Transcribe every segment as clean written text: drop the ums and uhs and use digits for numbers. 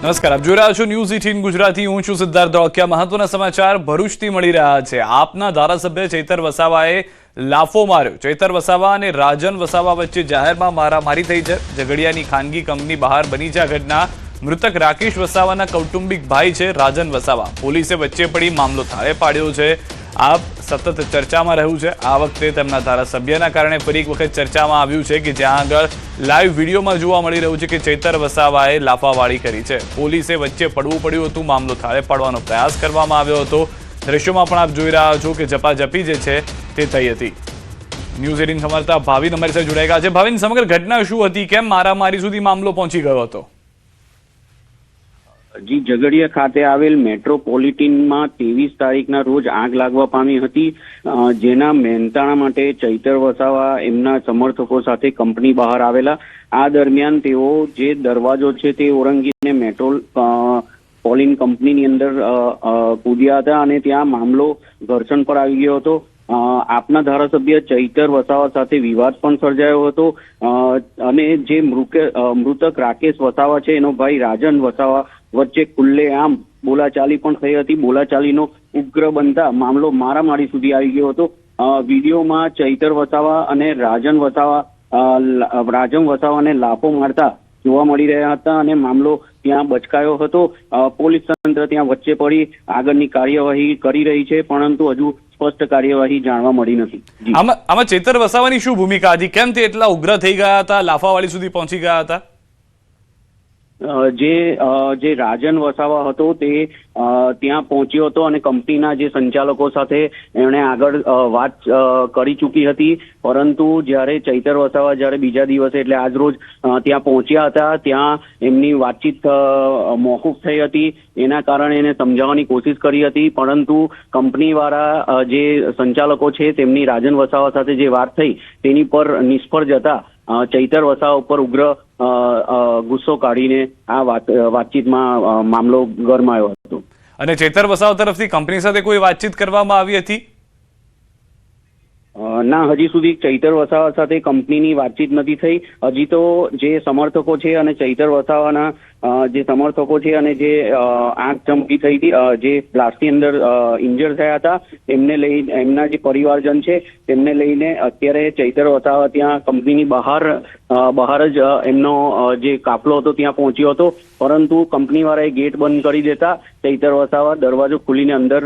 નમસ્કાર, આપ જોઈ રહ્યા છો ન્યૂઝ 18 ગુજરાતી. હું છું સિદ્ધાર્થ ધોળકિયા. મહત્વના સમાચાર ભરૂચથી મળી રહ્યા છે. આપના ધારાસભ્ય ચૈતર વસાવાએ લાફો માર્યો. ચૈતર વસાવા અને રાજન વસાવા વચ્ચે જાહેરમાં મારામારી થઈ છે. ઝઘડિયાની ખાનગી કંપની બહાર બની છે આ ઘટના. મૃતક રાકેશ વસાવાના કૌટુંબિક ભાઈ છે રાજન વસાવા. પોલીસે વચ્ચે પડી મામલો થાળે પાડ્યો છે. આપ સતત ચર્ચામાં રહ્યું છે. આ વખતે તેમના ધારાસભ્યના કારણે ફરી એક વખત ચર્ચામાં આવ્યું છે કે જ્યાં આગળ લાઈવ વિડીયોમાં જોવા મળી રહ્યું છે કે ચૈતર વસાવાએ લાફાવાળી કરી છે. પોલીસે વચ્ચે પડવું પડ્યું હતું. મામલો થાળે પાડવાનો પ્રયાસ કરવામાં આવ્યો હતો. દ્રશ્યોમાં પણ આપ જોઈ રહ્યા છો કે ઝપાઝપી જે છે તે થઈ હતી. ન્યૂઝ 18 ખબરતા ભાવિન અમારી સાથે જોડાઈ ગયા છે. ભાવિન, સમગ્ર ઘટના શું હતી? કેમ મારામારી સુધી મામલો પહોંચી ગયો હતો? જી, ઝઘડિયા ખાતે આવેલ મેટ્રોપોલિટનમાં 23 તારીખના રોજ આગ લાગવા પામી હતી, જેના મહેનતાણા માટે ચૈતર વસાવા એમના સમર્થકો સાથે કંપની બહાર આવેલા. આ દરમિયાન તેઓ જે દરવાજો છે તે ઓળંગીને મેટ્રોપોલિન કંપનીની અંદર કૂદ્યા હતા અને ત્યાં મામલો ઘર્ષણ પર આવી ગયો હતો. આપના ધારાસભ્ય ચૈતર વસાવા સાથે વિવાદ પણ સર્જાયો હતો અને જે મૃતક રાકેશ વસાવા છે એનો ભાઈ રાજન વસાવા વચ્ચે ખુલ્લેઆમ બોલાચાલી પણ થઈ હતી. બોલાચાલીનો ઉગ્ર બનતા મામલો મારામારી સુધી આવી ગયો હતો. વિડીયોમાં ચૈતર વસાવા અને રાજન વસાવાને લાફો મારતા જોવા મળી રહ્યા હતા અને મામલો ત્યાં બચકાયો હતો. પોલીસ તંત્ર ત્યાં વચ્ચે પડી આગળની કાર્યવાહી કરી રહી છે, પરંતુ હજુ સ્પષ્ટ કાર્યવાહી જાણવા મળી નથી. આમાં ચૈતર વસાવાની શું ભૂમિકા હતી? કેમ તે એટલા ઉગ્ર થઈ ગયા હતા, લાફાવાળી સુધી પહોંચી ગયા હતા? જે રાજન વસાવા હતો તે ત્યાં પહોંચ્યો હતો અને કંપનીના જે સંચાલકો સાથે એમણે આગળ વાત કરી ચૂકી હતી, પરંતુ જ્યારે ચૈતર વસાવા જ્યારે બીજા દિવસે એટલે આજ રોજ ત્યાં પહોંચ્યા હતા, ત્યાં એમની વાતચીત મોકૂફ થઈ હતી. એના કારણે એને સમજાવવાની કોશિશ કરી હતી, પરંતુ કંપનીવાળા જે સંચાલકો છે તેમની રાજન વસાવા સાથે જે વાત થઈ તેની પર નિષ્ફળ જતા ચૈતર વસાવા ઉપર ઉગ્ર ગુસ્સો કાઢીને આ વાતચીતમાં મામલો ગરમાયો હતો. અને ચૈતર વસાવા તરફથી કંપની સાથે કોઈ વાતચીત કરવામાં આવી હતી? ના, હજી સુધી ચૈતર વસાવા સાથે કંપનીની વાતચીત નથી થઈ. હજી તો જે સમર્થકો છે અને ચૈતર વસાવાના જે સમર્થકો છે અને જે આંખ ચમકી થઈ હતી, જે બ્લાસ્ટની અંદર ઇન્જર થયા હતા, એમને લઈને એમના જે પરિવારજન છે તેમને લઈને અત્યારે ચૈતર વસાવા ત્યાં કંપનીની બહાર જ એમનો જે કાફલો હતો ત્યાં પહોંચ્યો હતો, પરંતુ કંપનીવાળાએ ગેટ બંધ કરી દેતા ચૈતર વસાવા દરવાજો ખોલીને અંદર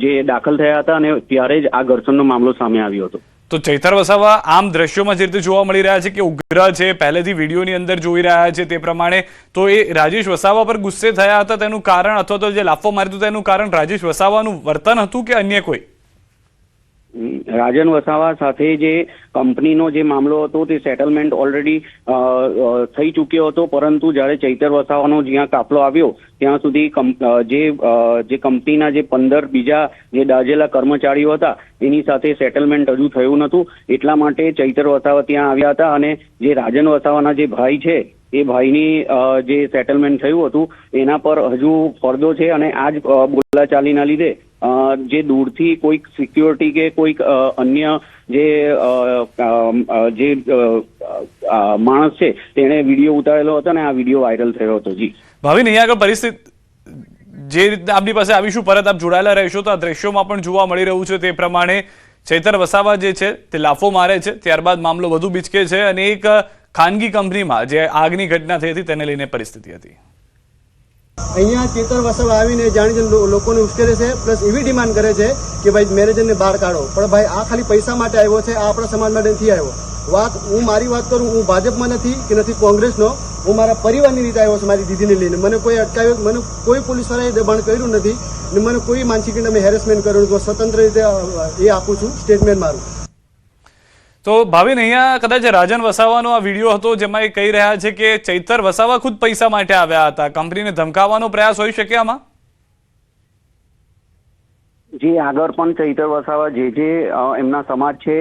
જે દાખલ થયા હતા અને ત્યારે જ આ ઘર્ષણનો મામલો સામે આવ્યો હતો. તો ચૈતર વસાવા આમ દ્રશ્યોમાં જે રીતે જોવા મળી રહ્યા છે કે ઉગ્ર છે, પહેલેથી વિડીયોની અંદર જોઈ રહ્યા છે તે પ્રમાણે, તો એ રાજેશ વસાવા પર ગુસ્સે થયા હતા તેનું કારણ, અથવા તો જે લાફો માર્યો તેનું કારણ રાજેશ વસાવાનું વર્તન હતું કે અન્ય કોઈ? રાજન વસાવા સાથે જે કંપનીનો જે મામલો હતો તે સેટલમેન્ટ ઓલરેડી થઈ ચૂક્યો હતો, પરંતુ જ્યારે ચૈતર વસાવાનો જ્યાં કાફલો આવ્યો ત્યાં સુધી જે કંપનીના જે 15 બીજા જે દાઝેલા કર્મચારીઓ હતા એની સાથે સેટલમેન્ટ હજુ થયું નહોતું. એટલા માટે ચૈતર વસાવા ત્યાં આવ્યા હતા અને જે રાજન વસાવાના જે ભાઈ છે એ ભાઈની જે સેટલમેન્ટ થયું હતું એના પર હજુ પડદો છે અને આ જ બોલાચાલીના લીધે જે દૂરથી કોઈક સિક્યોરિટી કે કોઈક અન્ય જે માણસ છે તેણે વિડીયો ઉતારેલો હતો અને આ વિડીયો વાયરલ થયો હતો. જી ભાવિન, અહીંયા આગળ પરિસ્થિતિ જે રીતે આપની પાસે આવીશું, પરત આપ જોડાયેલા રહેશો તો આ દ્રશ્યોમાં પણ જોવા મળી રહ્યું છે તે પ્રમાણે ચૈતર વસાવા જે છે તે લાફો મારે છે, ત્યારબાદ મામલો વધુ બીચકે છે અને એક ખાનગી કંપનીમાં જે આગની ઘટના થઈ હતી તેને લઈને પરિસ્થિતિ હતી. અહીંયા ચૈતર વસાવા આવીને જાણી લોકોને ઉશ્કેરે છે, પ્લસ એવી ડિમાન્ડ કરે છે કે ભાઈ મેનેજરને બહાર કાઢો. પણ ભાઈ આ ખાલી પૈસા માટે આવ્યો છે, આ આપણા સમાજ માટે નથી આવ્યો. હું મારી વાત કરું, હું ભાજપમાં નથી કે નથી કોંગ્રેસનો, હું મારા પરિવારની રીતે આવ્યો છું, મારી દીદીને લઈને. મને કોઈ અટકાવ્યો, મને કોઈ પોલીસવાળાએ દબાણ કર્યું નથી ને મને કોઈ માનસિક રીતે મેં હેરેસમેન્ટ કર્યું નથી. સ્વતંત્ર રીતે એ આપું છું સ્ટેટમેન્ટ મારું. તો ભાવિન, અહીંયા કદાચ રાજન વસાવાનો આ વિડીયો હતો જેમાં એ કહી રહ્યા છે કે ચૈતર વસાવા ખુદ પૈસા માટે આવ્યા હતા, કંપનીને ધમકાવવાનો પ્રયાસ હોઈ શકે આમાં? જે આગળ પણ ચૈતર વસાવા જે એમના સમાજ છે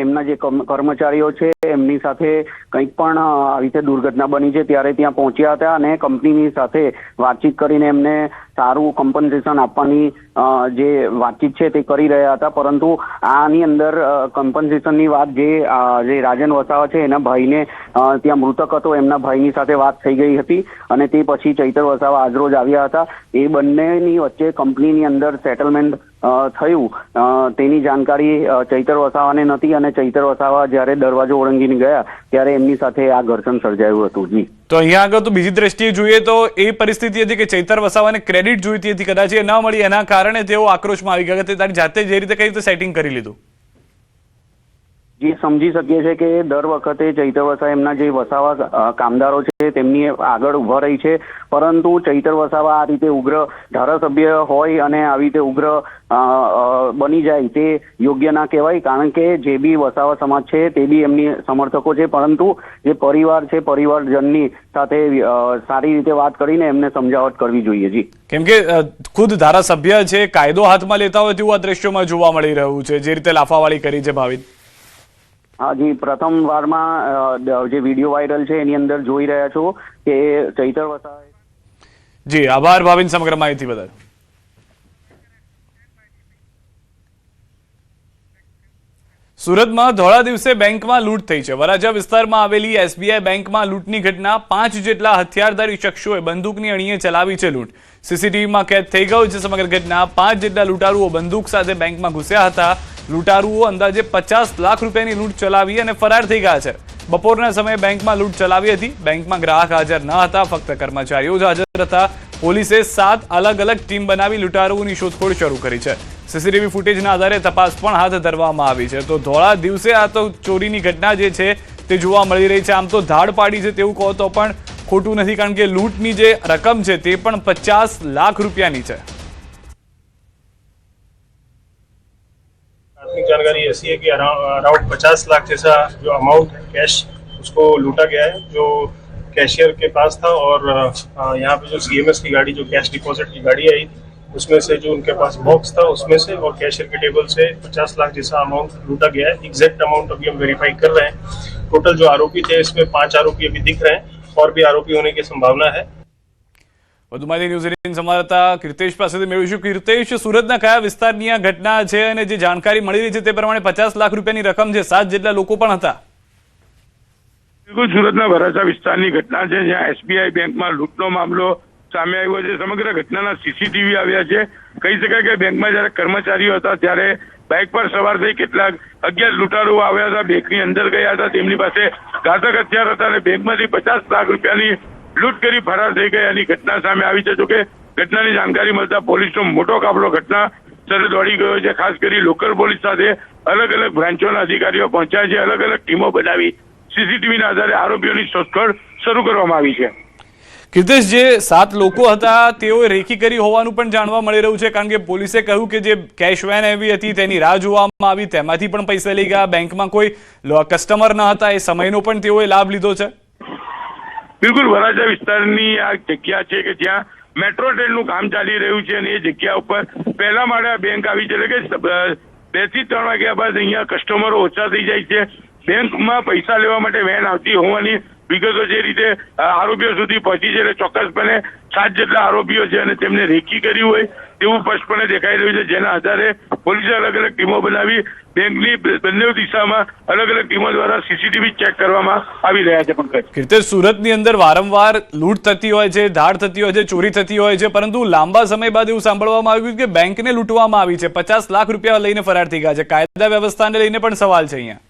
એમના જે કર્મચારીઓ છે એમની સાથે કંઈક પણ આવી રીતે દુર્ઘટના બની છે ત્યારે ત્યાં પહોંચ્યા હતા અને કંપનીની સાથે વાતચીત કરીને એમને સારું કમ્પન્સેશન આપવાની જે વાતચીત છે તે કરી રહ્યા હતા, પરંતુ આની અંદર કમ્પન્સેશનની વાત જે રાજન વસાવા છે એના ભાઈને ત્યાં મૃતક હતો એમના ભાઈની સાથે વાત થઈ ગઈ હતી અને તે પછી ચૈતર વસાવા આજરોજ આવ્યા હતા. એ બંનેની વચ્ચે કંપનીની અંદર સેટલમેન્ટ થયું તેની જાણકારી ચૈતર વસાવાને નથી અને ચૈતર વસાવા જ્યારે દરવાજો ઓળંગીને ગયા ત્યારે એમની સાથે આ ઘર્ષણ સર્જાયું હતું. જી, તો અહીંયા આગળ તો બીજી દ્રષ્ટિએ જોઈએ તો એ પરિસ્થિતિ હતી કે ચૈતર વસાવાને ક્રેડિટ જોઈતી હતી, કદાચ એ ન મળી, એના કારણે તેઓ આક્રોશમાં આવી ગયા. તારી જાતે જે રીતે કઈ રીતે સેટિંગ કરી લીધું? જે સમજી શકીએ છીએ કે દર વખતે ચૈતર વસાવા એમના જે વસાવા કામદારો છે તેમની આગળ ઉભા રહી છે, પરંતુ ચૈતર વસાવા આ રીતે ઉગ્ર ધારાસભ્ય હોય અને આવી રીતે ઉગ્ર બની જાય તે યોગ્ય ના કહેવાય, કારણ કે જે બી વસાવા સમાજ છે તે બી એમની સમર્થકો છે, પરંતુ જે પરિવાર છે પરિવારજનની સાથે સારી રીતે વાત કરીને એમને સમજાવટ કરવી જોઈએ. જી, કેમ કે ખુદ ધારાસભ્ય છે, કાયદો હાથમાં લેતા હોય તેવું આ દ્રશ્યોમાં જોવા મળી રહ્યું છે, જે રીતે લાફાવાળી કરી છે. ભાવિન, હા જી, પ્રથમ વારમાં જે વિડીયો વાયરલ છે એની અંદર જોઈ રહ્યા છો કે ચૈતર વસાવા. જી, આભાર ભાવિન સમગ્ર માહિતી બદલ. સુરતમાં ધોળા દિવસે બેંકમાં લૂંટ થઈ છે. વરાજા વિસ્તારમાં આવેલી SBI બેંકમાં લૂંટની ઘટના. 5 જેટલા હથિયારધારી શખ્સોએ બંદૂકની અણીએ ચલાવી છે લૂંટ. સીસીટીવીમાં કેદ થઈ ગયું છે સમગ્ર ઘટના. 5 જેટલા લૂંટારુઓ બંદૂક સાથે બેંકમાં ઘૂસ્યા હતા. લૂંટારુઓ અંદાજે 50 લાખ રૂપિયાની લૂંટ ચલાવી અને ફરાર થઈ ગયા છે. બપોરના સમયે બેંકમાં લૂંટ ચલાવી હતી. બેંકમાં ગ્રાહક હાજર ન હતા, ફક્ત કર્મચારીઓ જ હાજર હતા. પોલીસે 7 અલગ અલગ ટીમ બનાવી લૂંટારુઓની શોધખોળ શરૂ કરી છે. સીસીટીવી ફૂટેજના આધારે તપાસ પણ હાથ ધરવામાં આવી છે. તો ધોળા દિવસે આ તો ચોરીની ઘટના જે છે તે જોવા મળી રહી છે. આમ તો ધાડ પાડી છે તેવું કહો તો પણ ખોટું નથી, કારણ કે લૂંટની જે રકમ છે તે પણ 50 લાખ રૂપિયાની છે. प्राथमिक जानकारी ऐसी है कि अराउंड 50 लाख जैसा जो अमाउंट है कैश उसको लूटा गया है, जो कैशियर के पास था और यहाँ पे जो CMS की गाड़ी जो कैश डिपॉजिट की गाड़ी आई उसमें से जो उनके पास बॉक्स था उसमें से और कैशियर के टेबल से 50 लाख जैसा अमाउंट लूटा गया है. एग्जैक्ट अमाउंट अभी हम वेरीफाई कर रहे हैं. टोटल जो आरोपी थे इसमें 5 आरोपी अभी दिख रहे हैं और भी आरोपी होने की संभावना है. વધુ માહિતી ન્યૂઝ 18 સંવાદદાતા કીર્તેશ પાસેથી મેળવીશું. કીર્તેશ, સુરતના કયા વિસ્તારની આ ઘટના છે અને જે જાણકારી મળી રહી છે તે પ્રમાણે 50 લાખ રૂપિયાની રકમ છે, 7 જેટલા લોકો પણ હતા? બિલકુલ, સુરતના વરાછા વિસ્તારની ઘટના છે જ્યાં SBI બેંકમાં લૂંટનો મામલો સામે આવ્યો છે. સમગ્ર ઘટનાના સીસીટીવી આવ્યા છે. કહી શકાય કે બેંકમાં જયારે કર્મચારીઓ હતા ત્યારે બાઇક પર સવાર થઈ કેટલાક 11 લૂંટારુઓ આવ્યા હતા, બેંકની અંદર ગયા હતા, તેમની પાસે ઘાતક હથિયાર હતા અને બેંકમાંથી 50 લાખ રૂપિયાની લૂંટ કરી ફરાર થઈ ગયાની ઘટના સામે આવી છે. જોકે ઘટનાની જાણકારી મળતા પોલીસનો મોટો કાફલો ઘટના સ્થળે દોડી ગયો છે. ખાસ કરી લોકલ પોલીસ સાથે અલગ અલગ બ્રાન્ચોના અધિકારીઓ પહોંચ્યા છે. અલગ અલગ ટીમો બનાવી સીસીટીવીના આધારે આરોપીઓની શોધખોળ શરૂ કરવામાં આવી છે. કીર્તેશ, જે 7 લોકો હતા તેઓએ રેકી કરી હોવાનું પણ જાણવા મળી રહ્યું છે, કારણ કે પોલીસે કહ્યું કે જે કેશ વેન એવી હતી તેની રાહ જોવામાં આવી, તેમાંથી પણ પૈસા લઈ ગયા. બેંકમાં કોઈ કસ્ટમર ન હતા, એ સમયનો પણ તેઓએ લાભ લીધો છે. બિલકુલ, વરાછા વિસ્તારની આ જગ્યા છે કે જ્યાં મેટ્રો ટ્રેનનું કામ ચાલી રહ્યું છે અને એ જગ્યા ઉપર પહેલા માળે બેંક આવી છે. એટલે કે 2 થી 3 વાગ્યા બાદ અહીંયા કસ્ટમરો ઓછા થઈ જાય છે. બેંકમાં પૈસા લેવા માટે વેન આવતી હોવાની વિગતો જે રીતે આરોપીઓ સુધી પહોંચી છે, એટલે ચોક્કસપણે 7 જેટલા આરોપીઓ છે અને તેમને રેકી કરી હોય તેવું સ્પષ્ટપણે દેખાઈ રહ્યું છે. જેના આધારે પોલીસે અલગ અલગ ટીમો બનાવી બેંકની બંને દિશામાં અલગ અલગ ટીમો દ્વારા સીસીટીવી ચેક કરવામાં આવી રહ્યા છે. પંકજ, કીર્તેશ, સુરતની અંદર વારંવાર લૂંટ થતી હોય છે, ધાડ થતી હોય છે, ચોરી થતી હોય છે, પરંતુ લાંબા સમય બાદ એવું સાંભળવામાં આવ્યું કે બેંકને લૂંટવામાં આવી છે. 50 લાખ રૂપિયા લઈને ફરાર થઈ ગયા છે. કાયદા વ્યવસ્થાને લઈને પણ સવાલ છે અહીંયા.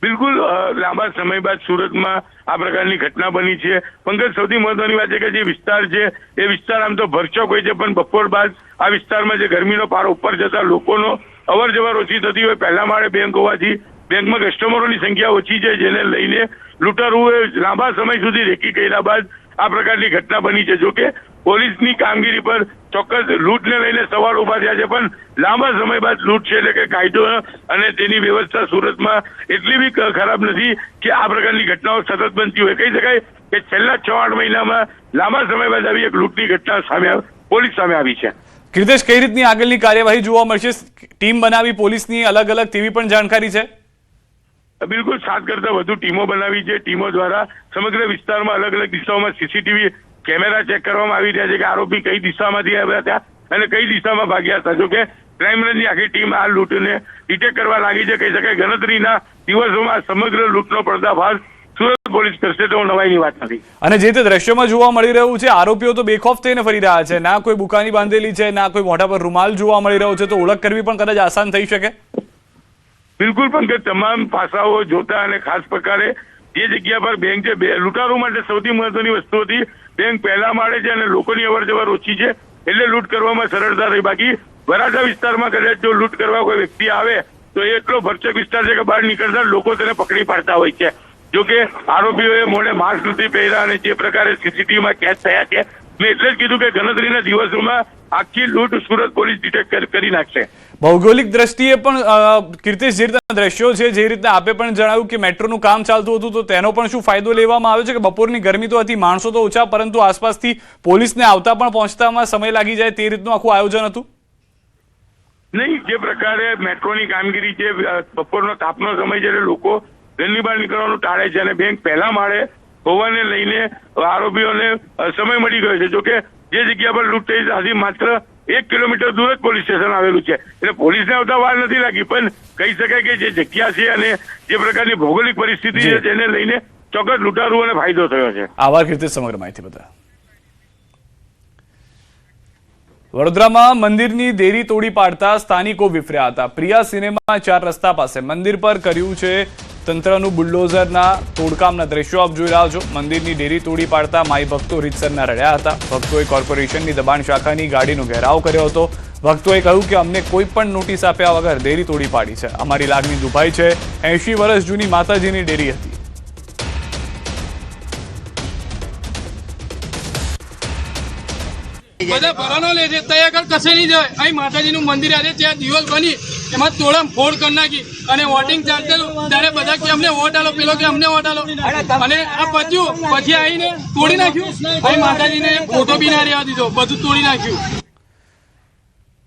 બિલકુલ, લાંબા સમય બાદ સુરતમાં આ પ્રકારની ઘટના બની છે. પંકજ, સૌથી મહત્વની વાત છે કે જે વિસ્તાર છે એ વિસ્તાર આમ તો ભરચક હોય છે, પણ બપોર બાદ આ વિસ્તારમાં જે ગરમીનો પારો ઉપર જતા લોકોનો અવર જવર ઓછી થતી હોય. પહેલા માળે બેંક હોવાથી બેંકમાં કસ્ટમરોની સંખ્યા ઓછી છે, જેને લઈને લૂંટારુઓએ લાંબા સમય સુધી રેકી કર્યા બાદ આ પ્રકારની ઘટના બની છે. જોકે પોલીસની કામગીરી પર ચોક્કસ લૂંટને લઈને સવાલ ઉભા થયા છે, પણ લાંબા સમય બાદ લૂંટ છે એટલે કે કાયદો અને તેની વ્યવસ્થા સુરતમાં એટલી બી ખરાબ નથી કે આ પ્રકારની ઘટનાઓ સતત બનતી હોય. કહી શકાય કે છેલ્લા 6-8 મહિનામાં લાંબા સમય બાદ આવી એક લૂંટની ઘટના પોલીસ સામે આવી છે. કીર્તેશ, કઈ રીતની આગળની કાર્યવાહી જોવા મળશે? ટીમ બનાવી પોલીસની અલગ અલગ તેવી પણ જાણકારી છે? બિલકુલ 7 કરતા વધુ ટીમો બનાવી છે. ટીમો દ્વારા સમગ્ર વિસ્તારમાં અલગ અલગ દિશાઓમાં સીસીટીવી કેમેરા ચેક કરવામાં આવી રહ્યા છે કે આરોપી કઈ દિશામાંથી આવ્યા હતા અને કઈ દિશામાં ભાગ્યા હતા. જો કે ક્રાઇમ બ્રાન્ચની આખી ટીમ આ લૂંટને ડિટેક્ટ કરવા લાગી છે. કહી શકાય ગણતરીના દિવસોમાં સમગ્ર લૂંટનો પર્દાફાશ સુરત પોલીસ કરશે તો નવાઈની વાત નથી. અને જે તે દ્રશ્યોમાં જોવા મળી રહ્યું છે, આરોપીઓ તો બેખોફ થઈને ફરી રહ્યા છે. ના કોઈ બુકાની બાંધેલી છે, ના કોઈ મોઢા પર રૂમાલ જોવા મળી રહ્યો છે. તો ઓળખ કરવી પણ કદાચ આસાન થઈ શકે. બિલકુલ પંકજ, તમામ પાસાઓ જોતા અને ખાસ પ્રકારે જે જગ્યા પર બેંક છે, લૂંટારૂ માટે સૌથી મહત્વની વસ્તુ હતી બેંક પહેલા માળે છે અને લોકોની અવરજવર ઓછી છે એટલે લૂંટ કરવામાં સરળતા રહી. બાકી વરાછા વિસ્તારમાં કદાચ જો લૂંટ કરવા કોઈ વ્યક્તિ આવે તો એ એટલો ભરચક વિસ્તાર છે કે બહાર નીકળતા લોકો તેને પકડી પાડતા હોય છે. જો કે આરોપીઓએ મોઢે માસ્ક નથી પહેર્યા અને જે પ્રકારે સીસીટીવીમાં કેદ થયા છે, મેં એટલે જ કીધું કે ગણતરીના દિવસોમાં આખી લૂંટ સુરત પોલીસ ડિટેક્ટ કરી નાખશે. ભૌગોલિક દ્રષ્ટિએ પણ કીર્તેશ, જે રીતના દ્રશ્યો છે, જે રીતના આપે પણ જણાવ્યું કે મેટ્રોનું કામ ચાલતું હતું, તો તેનો પણ શું ફાયદો લેવામાં આવ્યો છે કે બપોરની ગરમી તો હતી, માણસો તો ઓછા, પરંતુ આસપાસથી પોલીસને આવતા પણ પહોંચતામાં સમય લાગી જાય તે રીતનું આખું આયોજન હતું? નહીં, જે પ્રકારે મેટ્રોની કામગીરી છે, બપોરનો તાપનો સમય છે એટલે લોકો ઘરની બહાર નીકળવાનું ટાળે છે અને બેંક પહેલા માળે હોવાને લઈને આરોપીઓને સમય મળી ગયો છે. જોકે જે જગ્યા પર લૂંટ થઈ ત્યાંથી માત્ર 1 કિલોમીટર દૂર જ પોલીસ સ્ટેશન આવેલું છે એટલે પોલીસને આવતા વાર નથી લાગી. પણ કહી શકાય કે જે જગ્યા છે અને જે પ્રકારની ભૌગોલિક પરિસ્થિતિ છે તેને લઈને ચોક્કસ લૂંટારૂઓને ફાયદો થયો છે. આભાર કીર્તેશ સમગ્ર માહિતી બદલ. વડોદરામાં મંદિરની દેરી તોડી પાડતા સ્થાનિકો વિફર્યા હતા. પ્રિયા સિનેમા 4 રસ્તા પાસે મંદિર પર કર્યું છે તંત્રનું બુલડોઝરના તોડકામના દ્રશ્યો આપ જોઈ રહ્યા છો. મંદિરની ડેરી તોડી પાડતા માઈ ભક્તો રીતસરના રડ્યા હતા. ભક્તોએ કોર્પોરેશનની દબાણ શાખાની ગાડીનો ઘેરાવ કર્યો હતો. ભક્તોએ કહ્યું કે અમને કોઈ પણ નોટિસ આપ્યા વગર ડેરી તોડી પાડી છે. અમારી લાગણી દુભાઈ છે. 80 વર્ષ જૂની માતાજીની ડેરી હતી. બધા ભરાનો લે છે તય આગળ કશે નહીં જાય. અહીં માતાજીનું મંદિર આજે ત્યાં દિવાલ બની એમાં તોડમ ફોડ કરી નાખી અને વોટિંગ ચાલતેલું ત્યારે બધા કે અમને વોટ આલો, પેલો કે અમને વોટ આલો અને આ પત્યું પછી આવીને તોડી નાખ્યું. અહીં માતાજીને ફોટો બી ના રહેવા દીધો, બધું તોડી નાખ્યું.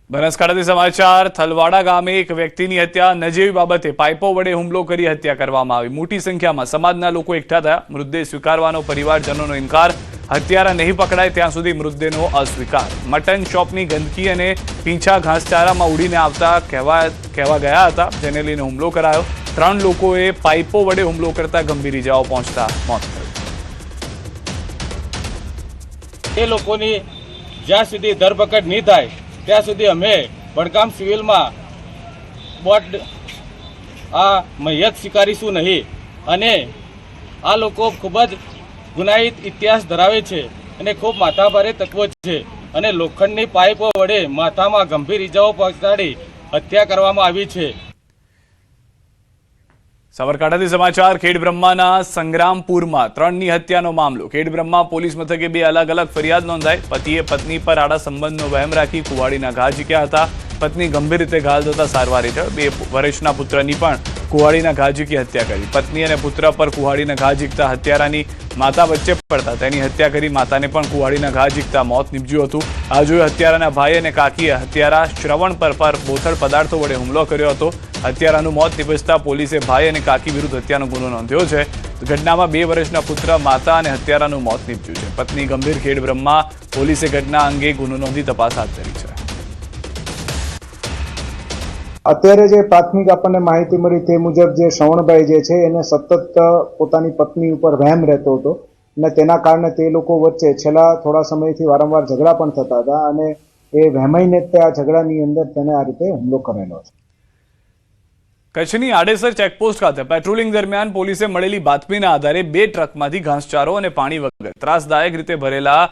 બનાસકાંઠાથી સમાચાર. થલવાડા ગામે એક વ્યક્તિની હત્યા નજીવી બાબતે પાઇપો વડે હુમલો કરી હત્યા કરવામાં આવી. મોટી સંખ્યામાં સમાજના લોકો એકઠા થયા. મૃતદેહ સ્વીકારવાનો પરિવારજનોનો ઇનકાર. હત્યારા નહીં પકડાય ત્યાં સુધી મૃતદેહનો અસ્વીકાર. મટન શોપની ગંદકી અને પીંછા ઘાસચારામાં ઉડીને આવતા કહેવા ગયા હતા, જેને લઈને હુમલો કરાયો. 3 લોકોએ પાઇપો વડે હુમલો કરતા ગંભીર ઇજાઓ પહોંચતા મોત થયું. એ લોકોની જ્યાં સુધી ધરપકડ નહીં થાય ત્યાં સુધી અમે વડગામ સિવિલમાં બોટ આ મૈયત સ્વીકારીશું નહીં. અને આ લોકો ખૂબ જ ગુનાહિત ઇતિહાસ ધરાવે છે અને ખૂબ માથાભારે તત્વો છે અને લોખંડની પાઇપો વડે માથામાં ગંભીર ઇજાઓ પહોંચાડી હત્યા કરવામાં આવી છે. સાબરકાંઠાથી સમાચાર. ખેડબ્રહ્માના સંગ્રામપુરમાં 3ની હત્યાનો મામલો. ખેડબ્રહ્મા પોલીસ મથકે 2 અલગ અલગ ફરિયાદ નોંધાઈ. પતિએ પત્ની પર આડા સંબંધનો વહેમ રાખી કુવાડીના ઘા ઝીક્યા હતા. પત્ની ગંભીર રીતે ઘાયલ થતા સારવાર હેઠળ. 2 વર્ષના પુત્રની પણ કુવાડીના ઘા ઝીકી હત્યા કરી. પત્ની અને પુત્ર પર કુવાડીના ઘા ઝીકતા હત્યારાની માતા વચ્ચે પડતા તેની હત્યા કરી. માતાને પણ કુવાડીના ઘા ઝીકતા મોત નીપજ્યું હતું. આ જોયું હત્યારાના ભાઈ અને કાકીએ હત્યારા શ્રવણ પર બોથડ પદાર્થો વડે હુમલો કર્યો હતો. હત્યારાનું મોત નીપજતા પોલીસે ભાઈ અને કાકી વિરુદ્ધ હત્યાનો ગુનો નોંધ્યો છે. ઘટનામાં 2 વર્ષના પુત્ર, માતા અને હત્યારાનું મોત નીપજ્યું છે. પત્ની ગંભીર. ખેડબ્રહ્મા પોલીસે ઘટના અંગે ગુનો નોંધી તપાસ હાથ ધરી છે. અત્યારે જે પ્રાથમિક આપણને માહિતી મળી તે મુજબ જે શ્રવણભાઈ જે છે એને સતત પોતાની પત્ની ઉપર વહેમ રહેતો હતો અને તેના કારણે તે લોકો વચ્ચે છેલ્લા થોડા સમયથી વારંવાર ઝઘડા પણ થતા હતા અને એ વહેમાઈને તે આ ઝઘડાની અંદર તેને આ રીતે હુમલો કરેલો છે. કચ્છની આડેસર ચેકપોસ્ટ ખાતે પેટ્રોલિંગ દરમિયાન પોલીસે મળેલી બાતમીના આધારે 2 ટ્રકમાંથી ઘાસચારો અને પાણી વગર ત્રાસદાયક રીતે ભરેલા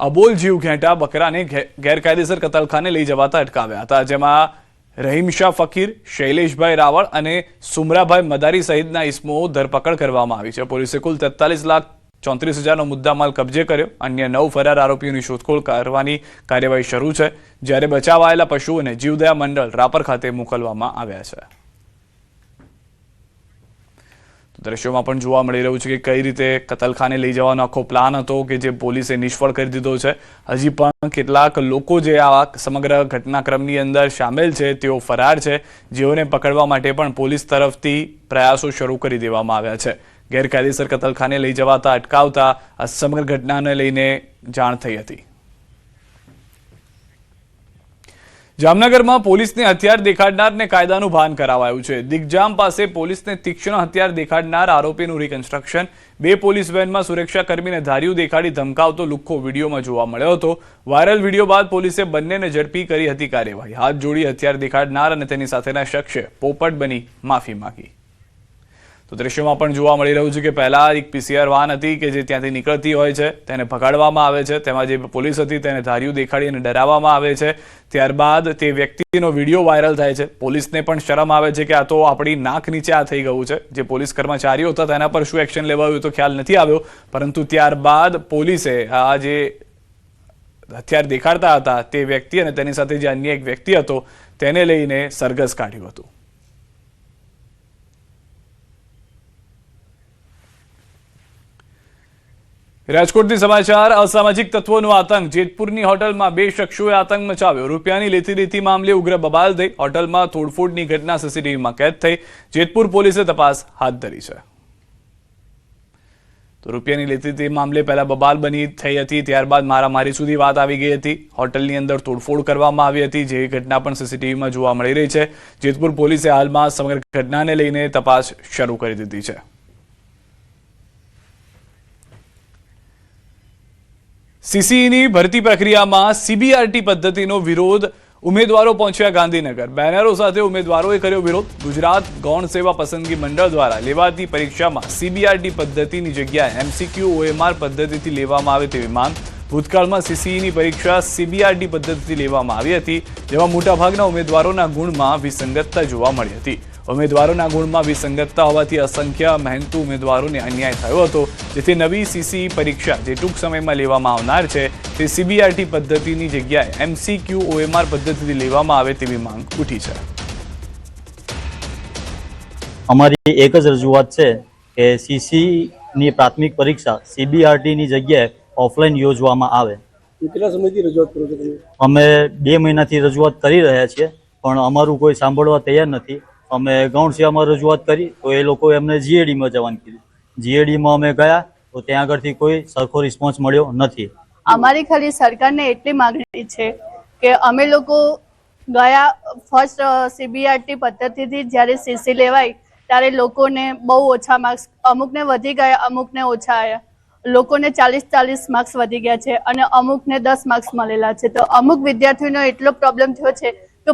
અબોલ જીવ ઘેંટા બકરાને ગેરકાયદેસર કતલખાને લઈ જવાતા અટકાવ્યા હતા. જેમાં રહીમ શાહ ફકીર, શૈલેષભાઈ રાવળ અને સુમરાભાઈ મદારી સહિતના ઇસમો ધરપકડ કરવામાં આવી છે. પોલીસે કુલ 43,34,000નો મુદ્દામાલ કબજે કર્યો. અન્ય 9 ફરાર આરોપીઓની શોધખોળ કરવાની કાર્યવાહી શરૂ છે, જ્યારે બચાવાયેલા પશુઓને જીવદયા મંડળ રાપર ખાતે મોકલવામાં આવ્યા છે. દ્રશ્યોમાં પણ જોવા મળી રહ્યું છે કે કઈ રીતે કતલખાને લઈ જવાનો આખો પ્લાન હતો કે જે પોલીસે નિષ્ફળ કરી દીધો છે. હજી પણ કેટલાક લોકો જે આ સમગ્ર ઘટનાક્રમની અંદર સામેલ છે તેઓ ફરાર છે, જેઓને પકડવા માટે પણ પોલીસ તરફથી પ્રયાસો શરૂ કરી દેવામાં આવ્યા છે. ગેરકાયદેસર કતલખાને લઈ જવાતા અટકાવતા આ સમગ્ર ઘટનાને લઈને જાણ થઈ હતી. જામનગરમાં પોલીસને હથિયાર દેખાડનારને કાયદાનું ભાન કરાવાયું છે. દિગ્જામ પાસે પોલીસને તીક્ષ્ણ હથિયાર દેખાડનાર આરોપીનું રિકન્સ્ટ્રક્શન. 2 પોલીસ વેનમાં સુરક્ષાકર્મીને ધાર્યું દેખાડી ધમકાવતો લુખ્ખો વિડીયોમાં જોવા મળ્યો હતો. વાયરલ વિડીયો બાદ પોલીસે બંનેને ઝડપી કરી હતી કાર્યવાહી. હાથ જોડી હથિયાર દેખાડનાર અને તેની સાથેના શખ્સે પોપટ બની માફી માંગી. તો દ્રશ્યોમાં પણ જોવા મળી રહ્યું છે કે પહેલા એક PCR વાન હતી કે જે ત્યાંથી નીકળતી હોય છે, તેને ભગાડવામાં આવે છે. તેમાં જે પોલીસ હતી તેને ધાર્યું દેખાડી અને ડરાવવામાં આવે છે. ત્યારબાદ તે વ્યક્તિનો વિડીયો વાયરલ થાય છે. પોલીસને પણ શરમ આવે છે કે આ તો આપણી નાક નીચે આ થઈ ગયું છે. જે પોલીસ કર્મચારીઓ હતા તેના પર શું એક્શન લેવાયું તો ખ્યાલ નથી આવ્યો, પરંતુ ત્યારબાદ પોલીસે આ જે હથિયાર દેખાડતા હતા તે વ્યક્તિ અને તેની સાથે જે અન્ય એક વ્યક્તિ હતો તેને લઈને સરઘસ કાઢ્યું હતું. રાજકોટથી સમાચાર. અસામાજિક તત્વોનો આતંક. જેતપુરની હોટલમાં 2 શખ્સોએ આતંક મચાવ્યો. રૂપિયાની લેતી દેતી મામલે ઉગ્ર બબાલ થઈ. હોટલમાં તોડફોડની ઘટના CCTVમાં કેદ થઈ. જેતપુર પોલીસે તપાસ હાથ ધરી છે. તો રૂપિયાની લેતી દેતી મામલે પહેલા બબાલ બની થઈ હતી, ત્યારબાદ મારામારી સુધી વાત આવી ગઈ હતી. હોટલની અંદર તોડફોડ કરવામાં આવી હતી, જે ઘટના પણ CCTVમાં જોવા મળી રહી છે. જેતપુર પોલીસે હાલમાં સમગ્ર ઘટનાને લઈને તપાસ શરૂ કરી દીધી છે. CCEની ભરતી પ્રક્રિયામાં CBRT પદ્ધતિનો વિરોધ. ઉમેદવારો પહોંચ્યા ગાંધીનગર. બેનરો સાથે ઉમેદવારોએ કર્યો વિરોધ. ગુજરાત ગૌણ સેવા પસંદગી મંડળ દ્વારા લેવાતી પરીક્ષામાં CBRT પદ્ધતિની જગ્યાએ MCQ OMR પદ્ધતિથી લેવામાં આવે તેવી માંગ. ભૂતકાળમાં CCEની પરીક્ષા CBRT પદ્ધતિથી લેવામાં આવી હતી, જેમાં મોટાભાગના ઉમેદવારોના ગુણમાં વિસંગતતા જોવા મળી હતી. ઉમેદવારોના ગુણમાં વિસંગતતા હોવાથી અસંખ્ય મહેનતુ ઉમેદવારોને અન્યાય થયો હતો, જેથી નવી CCE પરીક્ષા જે ટૂંક સમયમાં લેવામાં આવનાર છે તે CBRT પદ્ધતિની જગ્યાએ MCQ OMR પદ્ધતિથી લેવામાં આવે તેવી માંગ ઉઠી છે. અમારી એક જ રજૂઆત છે કે CCEની પ્રાથમિક પરીક્ષા CBRTની જગ્યાએ ઓફલાઈન યોજવામાં આવે. કેટલા સમયથી રજૂઆત કરો છો તમે? અમે 2 મહિનાથી રજૂઆત કરી રહ્યા છીએ, પણ અમારું કોઈ સાંભળવા તૈયાર નથી. અમે ગૌણ સેવામાં રજૂઆત કરી તો એ લોકો એમને GADમાં જવાનું કીધું. GADમાં અમે ગયા તો ત્યાં આગળથી કોઈ સરખો રિસ્પોન્સ મળ્યો નથી. અમારી ખાલી સરકારને એટલી માંગણી છે કે અમે લોકો ગયા ફર્સ્ટ CBRT પદ્ધતિથી જ્યારે CC લેવાય ત્યારે લોકોને બહુ ઓછા માર્ક્સ, અમુકને વધી ગયા, અમુકને ઓછા આવ્યા. લોકોને 40 માર્ક્સ વધી ગયા છે અને અમુકને 10 માર્ક્સ મળેલા છે. તો અમુક વિદ્યાર્થીઓનો એટલો પ્રોબ્લેમ થયો છે કે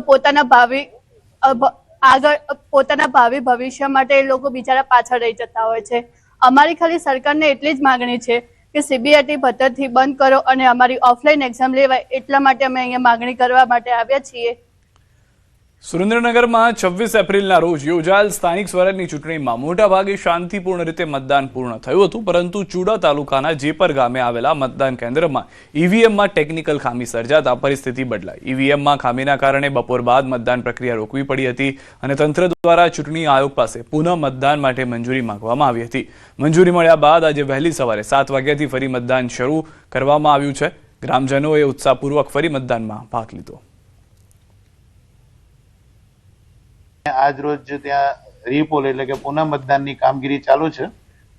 પોતાના ભાવિ ભવિષ્ય માટે એ લોકો બિચારા પાછળ રહી જતા હોય છે. અમારી ખાલી સરકારને એટલી જ માંગણી છે કે CBRT પદ્ધતિ બંધ કરો અને અમારી ઓફલાઈન એક્ઝામ લેવાય. એટલા માટે અમે અહીંયા માંગણી કરવા માટે આવ્યા છીએ. સુરેન્દ્રનગરમાં 26 એપ્રિલના રોજ યોજાયેલ સ્થાનિક સ્વરાજની ચૂંટણીમાં મોટાભાગે શાંતિપૂર્ણ રીતે મતદાન પૂર્ણ થયું હતું, પરંતુ ચુડા તાલુકાના જેપર ગામે આવેલા મતદાન કેન્દ્રમાં EVMમાં ટેકનિકલ ખામી સર્જાતા પરિસ્થિતિ બદલાઈ. EVMમાં ખામીના કારણે બપોર બાદ મતદાન પ્રક્રિયા રોકવી પડી હતી અને તંત્ર દ્વારા ચૂંટણી આયોગ પાસે પુનઃ મતદાન માટે મંજૂરી માંગવામાં આવી હતી. મંજૂરી મળ્યા બાદ આજે વહેલી સવારે 7 વાગ્યાથી ફરી મતદાન શરૂ કરવામાં આવ્યું છે. ગ્રામજનોએ ઉત્સાહપૂર્વક ફરી મતદાનમાં ભાગ લીધો. આજ રોજ ત્યાં રીપોલ એટલે કે પુનઃ મતદાનની કામગીરી ચાલુ છે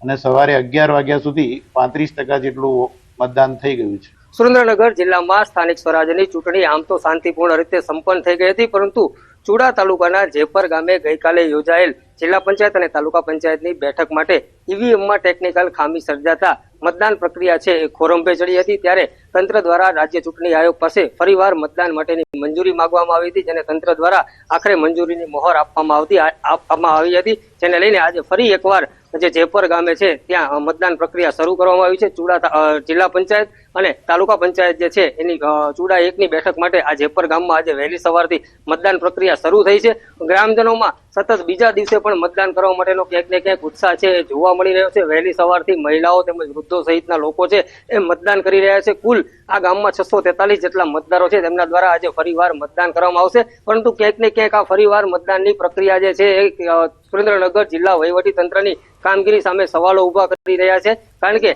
અને સવારે 11 વાગ્યા સુધી 35% જેટલું મતદાન થઈ ગયું છે. સુરેન્દ્રનગર જિલ્લામાં સ્થાનિક સ્વરાજની ચૂંટણી આમ તો શાંતિપૂર્ણ રીતે સંપન્ન થઈ ગઈ હતી, પરંતુ ચુડા તાલુકાના જેપર ગામે ગઈકાલે યોજાયેલ જિલ્લા પંચાયત અને તાલુકા પંચાયતની બેઠક માટે EVMમાં ટેકનિકલ ખામી સર્જાતા મતદાન પ્રક્રિયા છે એ ખોરંભે ચડી હતી. ત્યારે તંત્ર દ્વારા રાજ્ય ચૂંટણી આયોગ પાસે ફરીવાર મતદાન માટેની મંજૂરી માંગવામાં આવી હતી, જેને તંત્ર દ્વારા આખરે મંજૂરીની મોહર આપવામાં આવી હતી, જેને લઈને આજે ફરી એકવાર જે જેપર ગામે છે ત્યાં મતદાન પ્રક્રિયા શરૂ કરવામાં આવી છે. ચુડા જિલ્લા પંચાયત અને તાલુકા પંચાયત જે છે એની ચુડા 1ની બેઠક માટે આ જેપર ગામમાં આજે વહેલી સવારથી મતદાન પ્રક્રિયા શરૂ થઈ છે. ગ્રામજનોમાં સતત બીજા દિવસે પણ મતદાન કરવા માટેનો ક્યાંક ને ક્યાંક ઉત્સાહ છે જોવા મળી રહ્યો છે. વહેલી સવારથી મહિલાઓ તેમજ વૃદ્ધો સહિતના લોકો છે એ મતદાન કરી રહ્યા છે. કુલ આ ગામમાં 643 જેટલા મતદારો છે તેમના દ્વારા આજે ફરીવાર મતદાન કરવામાં આવશે, પરંતુ ક્યાંક ને ક્યાંક આ ફરીવાર મતદાનની પ્રક્રિયા જે છે એ સુરેન્દ્રનગર જિલ્લા વહીવટી તંત્રની કામગીરી સામે સવાલો ઉભા કરી રહ્યા છે, કારણ કે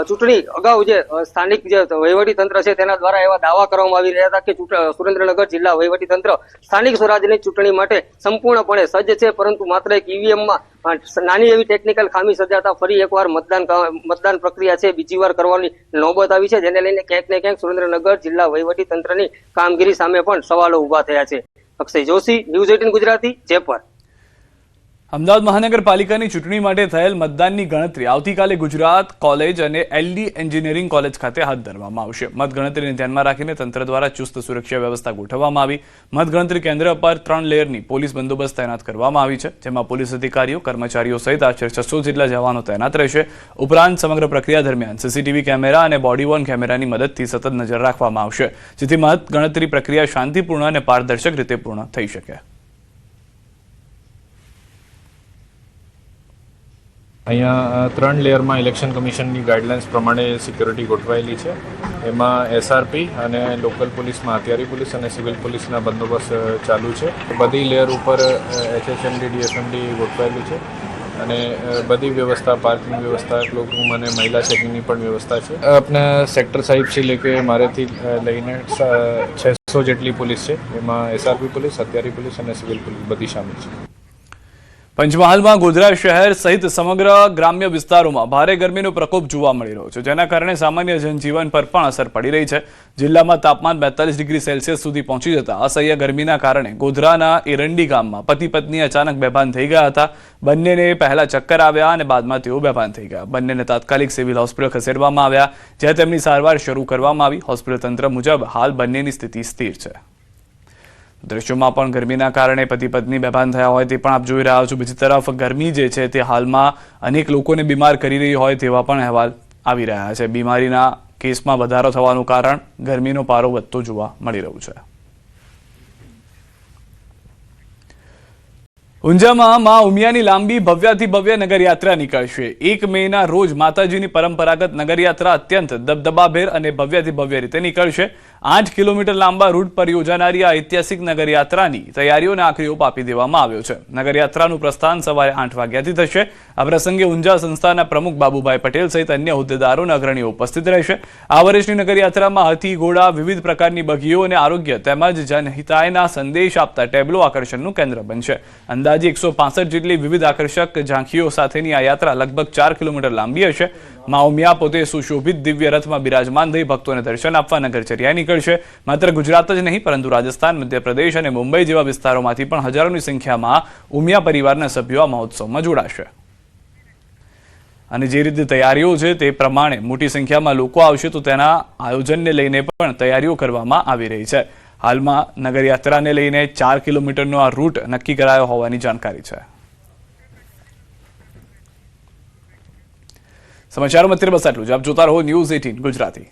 ચૂંટણી અગાઉ જે સ્થાનિક જે વહીવટી તંત્ર છે તેના દ્વારા એવા દાવા કરવામાં આવી રહ્યા હતા કે સુરેન્દ્રનગર જિલ્લા વહીવટી તંત્ર સ્થાનિક સ્વરાજ્યની ચૂંટણી માટે સંપૂર્ણપણે સજ્જ છે, પરંતુ માત્ર એક ઈવીએમમાં નાની એવી ટેકનિકલ ખામી સર્જાતા ફરી એકવાર મતદાન પ્રક્રિયા છે બીજી વાર કરવાની નોબત આવી છે, જેને લઈને ક્યાંક ને ક્યાંક સુરેન્દ્રનગર જિલ્લા વહીવટી તંત્રની કામગીરી સામે પણ સવાલો ઉભા થયા છે. અક્ષય જોશી, ન્યૂઝ 18 ગુજરાતી, જયપુર. અમદાવાદ મહાનગરપાલિકાની ચૂંટણી માટે થયેલ મતદાનની ગણતરી આવતીકાલે ગુજરાત કોલેજ અને એલડી એન્જિનિયરિંગ કોલેજ ખાતે હાથ ધરવામાં આવશે. મતગણતરીને ધ્યાનમાં રાખીને તંત્ર દ્વારા ચુસ્ત સુરક્ષા વ્યવસ્થા ગોઠવવામાં આવી. મતગણતરી કેન્દ્ર પર 3 લેયરની પોલીસ બંદોબસ્ત તૈનાત કરવામાં આવી છે, જેમાં પોલીસ અધિકારીઓ, કર્મચારીઓ સહિત આશરે 600 જેટલા જવાનો તૈનાત રહેશે. ઉપરાંત સમગ્ર પ્રક્રિયા દરમિયાન સીસીટીવી કેમેરા અને બોડી વોર્ન કેમેરાની મદદથી સતત નજર રાખવામાં આવશે, જેથી મતગણતરી પ્રક્રિયા શાંતિપૂર્ણ અને પારદર્શક રીતે પૂર્ણ થઈ શકે. અહીંયા 3 લેયરમાં ઇલેક્શન કમિશનની ગાઈડલાઇન્સ પ્રમાણે સિક્યોરિટી ગોઠવાયેલી છે. એમાં એસઆરપી અને લોકલ પોલીસમાં હથિયારી પોલીસ અને સિવિલ પોલીસના બંદોબસ્ત ચાલુ છે. બધી લેયર ઉપર એચએસએમડી, ડીએસએમડી ગોઠવાયેલું છે અને બધી વ્યવસ્થા, પાર્કિંગ વ્યવસ્થા, ક્લોકરૂમ અને મહિલા ચેકિંગની પણ વ્યવસ્થા છે. આપણે સેક્ટર સાહેબ છે એટલે કે મારેથી લઈને 600 જેટલી પોલીસ છે, એમાં એસઆરપી પોલીસ, હથિયારી પોલીસ અને સિવિલ પોલીસ બધી શામેલ છે. પંચમહાલમાં ગોધરા શહેર સહિત સમગ્ર ગ્રામ્ય વિસ્તારોમાં ભારે ગરમીનો પ્રકોપ જોવા મળી રહ્યો છે, જેના કારણે સામાન્ય જનજીવન પર પણ અસર પડી રહી છે. જિલ્લામાં તાપમાન 42 ડિગ્રી સેલ્સિયસ સુધી પહોંચી જતા અસહ્ય ગરમીના કારણે ગોધરાના એરંડી ગામમાં પતિ પત્ની અચાનક બેભાન થઈ ગયા હતા. બંનેને પહેલા ચક્કર આવ્યા અને બાદમાં તેઓ બેભાન થઈ ગયા. બંનેને તાત્કાલિક સિવિલ હોસ્પિટલ ખસેડવામાં આવ્યા, જ્યાં તેમની સારવાર શરૂ કરવામાં આવી. હોસ્પિટલ તંત્ર મુજબ હાલ બંનેની સ્થિતિ સ્થિર છે. દ્રશ્યોમાં પણ ગરમીના કારણે પતિ પત્ની બેભાન થયા હોય તે પણ આપ જોઈ રહ્યા છો. બીજી તરફ ગરમી જે છે તે હાલમાં અનેક લોકોને બીમાર કરી રહી હોય તેવા પણ અહેવાલ આવી રહ્યા છે. બીમારીના કેસમાં વધારો થવાનું કારણ ગરમીનો પારો વધતો જોવા મળી રહ્યો છે. ઊંઝામાં મા ઉમિયાની લાંબી ભવ્યાથી ભવ્ય નગરયાત્રા નીકળશે. 1 મેના રોજ માતાજીની પરંપરાગત નગરયાત્રા અત્યંત દબદબાભેર અને ભવ્યાથી ભવ્ય રીતે નીકળશે. 8 કિલોમીટર લાંબા રૂટ પર યોજાનારી આ ઐતિહાસિક નગરયાત્રાની તૈયારીઓને આખરી ઓપ આપી દેવામાં આવ્યો છે. નગરયાત્રાનું પ્રસ્થાન સવારે 8 વાગ્યાથી થશે. આ પ્રસંગે ઊંઝા સંસ્થાના પ્રમુખ બાબુભાઈ પટેલ સહિત અન્ય હોદ્દેદારો અને અગ્રણીઓ ઉપસ્થિત રહેશે. આ વર્ષની નગરયાત્રામાં હાથી, ઘોડા, વિવિધ પ્રકારની બગીઓ અને આરોગ્ય તેમજ જનહિતાયના સંદેશ આપતા ટેબ્લો આકર્ષણનું કેન્દ્ર બનશે. અંદાજે 165 જેટલી વિવિધ આકર્ષક ઝાંખીઓ સાથેની આ યાત્રા લગભગ 4 કિલોમીટર લાંબી હશે. મા ઉમિયા પોતે સુશોભિત દિવ્ય રથમાં બિરાજમાન થઈ ભક્તોને દર્શન આપવા નગરચર્યા નીકળશે. માત્ર ગુજરાત જ નહીં પરંતુ રાજસ્થાન, મધ્યપ્રદેશ અને મુંબઈ જેવા વિસ્તારોમાંથી પણ હજારોની સંખ્યામાં ઉમિયા પરિવારના સભ્યો આ મહોત્સવમાં જોડાશે. અને જે રીતે તૈયારીઓ છે તે પ્રમાણે મોટી સંખ્યામાં લોકો આવશે, તો તેના આયોજનને લઈને પણ તૈયારીઓ કરવામાં આવી રહી છે. હાલમાં નગરયાત્રાને લઈને 4 કિલોમીટરનો આ રૂટ નક્કી કરાયો હોવાની જાણકારી છે. સમાચારોમાં અત્યારે બસ આટલું જ. આપ જોતા રહો ન્યૂઝ 18 ગુજરાતી.